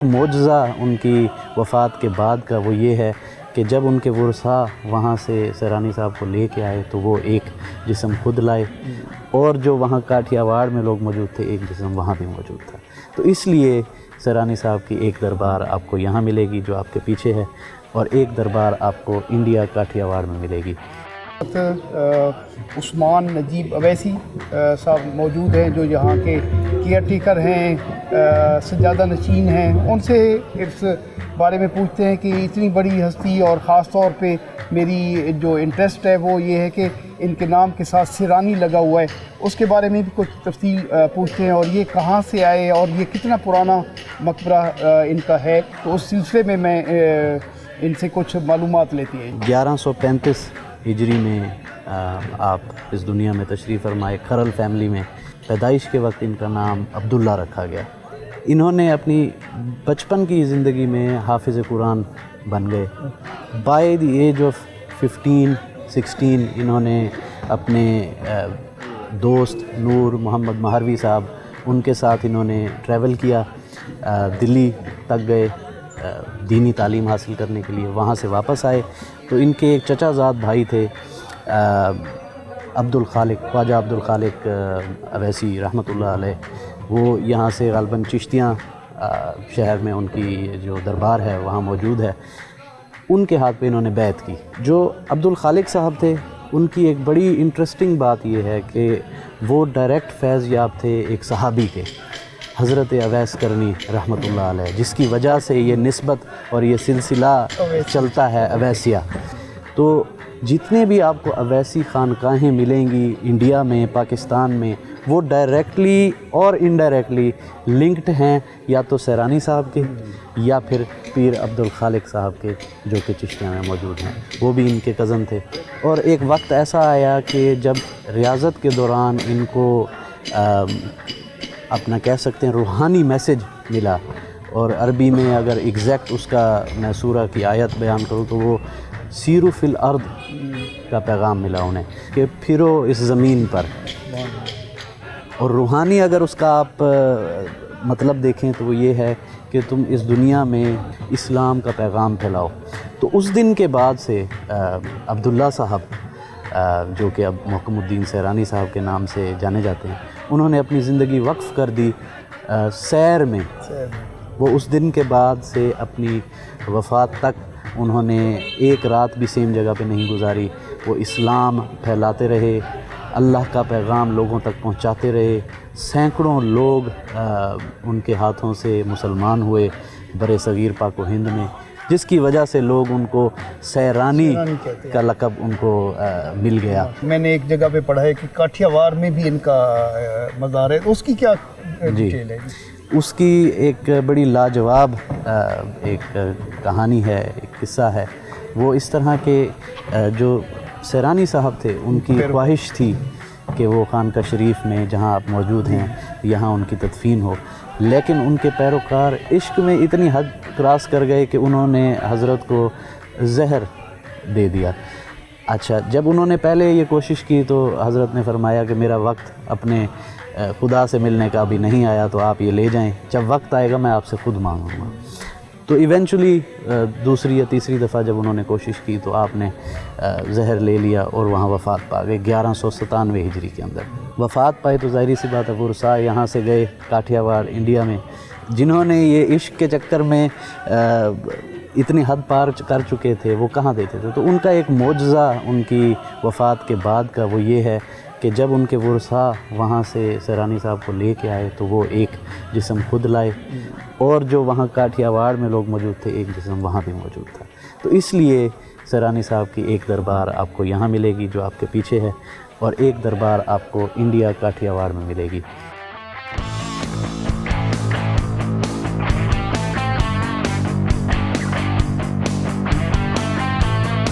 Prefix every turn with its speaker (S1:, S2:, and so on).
S1: معجزہ ان کی وفات کے بعد کا وہ یہ ہے کہ جب ان کے ورثاء وہاں سے سیرانی صاحب کو لے کے آئے تو وہ ایک جسم خود لائے، اور جو وہاں کاٹھیا واڑ میں لوگ موجود تھے ایک جسم وہاں بھی موجود تھا۔ تو اس لیے سیرانی صاحب کی ایک دربار آپ کو یہاں ملے گی جو آپ کے پیچھے ہے، اور ایک دربار آپ کو انڈیا کاٹھیا واڑ میں ملے گی۔
S2: عثمان نجیب اویسی صاحب موجود ہیں جو یہاں کے کیئر ٹیکر ہیں، سجادہ نشین ہیں۔ ان سے اس بارے میں پوچھتے ہیں کہ اتنی بڑی ہستی، اور خاص طور پہ میری جو انٹرسٹ ہے وہ یہ ہے کہ ان کے نام کے ساتھ سیرانی لگا ہوا ہے، اس کے بارے میں بھی کچھ تفصیل پوچھتے ہیں، اور یہ کہاں سے آئے اور یہ کتنا پرانا مقبرہ ان کا ہے، تو اس سلسلے میں ان سے کچھ معلومات لیتی ہیں۔
S1: 1135 ہجری میں آپ اس دنیا میں تشریف فرمائے۔ کھرل فیملی میں پیدائش کے وقت ان کا نام عبداللہ رکھا گیا۔ انہوں نے اپنی بچپن کی زندگی میں حافظ قرآن بن گئے۔ بائی دی ایج آف 15-16 انہوں نے اپنے دوست نور محمد مہروی صاحب، ان کے ساتھ انہوں نے ٹریول کیا، دلی تک گئے دینی تعلیم حاصل کرنے کے لیے، وہاں سے واپس آئے تو ان کے ایک چچا زاد بھائی تھے خواجہ عبدالخالق اویسی رحمۃ اللہ علیہ، وہ یہاں سے غالباً چشتیاں شہر میں ان کی جو دربار ہے وہاں موجود ہے، ان کے ہاتھ پہ انہوں نے بیعت کی۔ جو عبدالخالق صاحب تھے ان کی ایک بڑی انٹرسٹنگ بات یہ ہے کہ وہ ڈائریکٹ فیض یاب تھے ایک صحابی کے، حضرت اویس کرنی رحمۃ اللہ علیہ، جس کی وجہ سے یہ نسبت اور یہ سلسلہ چلتا ہے اویسیہ۔ تو جتنے بھی آپ کو اویسی خانقاہیں ملیں گی انڈیا میں، پاکستان میں، وہ ڈائریکٹلی اور انڈائریکٹلی لنکڈ ہیں یا تو سیرانی صاحب کے یا پھر پیر عبدالخالق صاحب کے، جو کہ چشتیاں میں موجود ہیں، وہ بھی ان کے کزن تھے۔ اور ایک وقت ایسا آیا کہ جب ریاضت کے دوران ان کو اپنا کہہ سکتے ہیں روحانی میسج ملا، اور عربی میں اگر ایگزیکٹ اس کا میں سورہ کی آیت بیان کروں تو وہ سیرو فی الارض کا پیغام ملا انہیں کہ پھرو اس زمین پر، اور روحانی اگر اس کا آپ مطلب دیکھیں تو وہ یہ ہے کہ تم اس دنیا میں اسلام کا پیغام پھیلاؤ۔ تو اس دن کے بعد سے عبداللہ صاحب، جو کہ اب محکم الدین سیرانی صاحب کے نام سے جانے جاتے ہیں، انہوں نے اپنی زندگی وقف کر دی سیر میں۔ وہ اس دن کے بعد سے اپنی وفات تک انہوں نے ایک رات بھی سیم جگہ پہ نہیں گزاری، وہ اسلام پھیلاتے رہے، اللہ کا پیغام لوگوں تک پہنچاتے رہے۔ سینکڑوں لوگ ان کے ہاتھوں سے مسلمان ہوئے بر صغیر پاک و ہند میں، جس کی وجہ سے لوگ ان کو سیرانی کا لقب ان کو مل گیا۔
S2: میں نے ایک جگہ پہ پڑھا ہے کہ کاٹھیا واڑ میں بھی ان کا مزار ہے، اس کی کیا ڈیٹیل ہے؟
S1: اس کی ایک بڑی لاجواب ایک کہانی ہے، ایک قصہ ہے۔ وہ اس طرح کہ جو سیرانی صاحب تھے ان کی خواہش تھی کہ وہ خانقاہ شریف میں جہاں آپ موجود ہیں یہاں ان کی تدفین ہو، لیکن ان کے پیروکار عشق میں اتنی حد کراس کر گئے کہ انہوں نے حضرت کو زہر دے دیا۔ اچھا، جب انہوں نے پہلے یہ کوشش کی تو حضرت نے فرمایا کہ میرا وقت اپنے خدا سے ملنے کا ابھی نہیں آیا، تو آپ یہ لے جائیں، جب وقت آئے گا میں آپ سے خود مانگوں گا۔ تو ایونچولی دوسری یا تیسری دفعہ جب انہوں نے کوشش کی تو آپ نے زہر لے لیا اور وہاں وفات پا گئے 1197 ہجری کے اندر۔ وفات پائے تو ظاہری سی بات ہے ورثاء یہاں سے گئے کاٹھیا واڑ انڈیا میں، جنہوں نے یہ عشق کے چکر میں اتنی حد پار کر چکے تھے، وہ کہاں دیتے تھے۔ تو ان کا ایک معجزہ ان کی وفات کے بعد کا وہ یہ ہے کہ جب ان کے ورثاء وہاں سے سیرانی صاحب کو لے کے آئے تو وہ ایک جسم خود لائے، اور جو وہاں کاٹھیا واڑ میں لوگ موجود تھے ایک جسم وہاں بھی موجود تھا۔ تو اس لیے سیرانی صاحب کی ایک دربار آپ کو یہاں ملے گی جو آپ کے پیچھے ہے، اور ایک دربار آپ کو انڈیا کاٹھیا واڑ میں ملے گی۔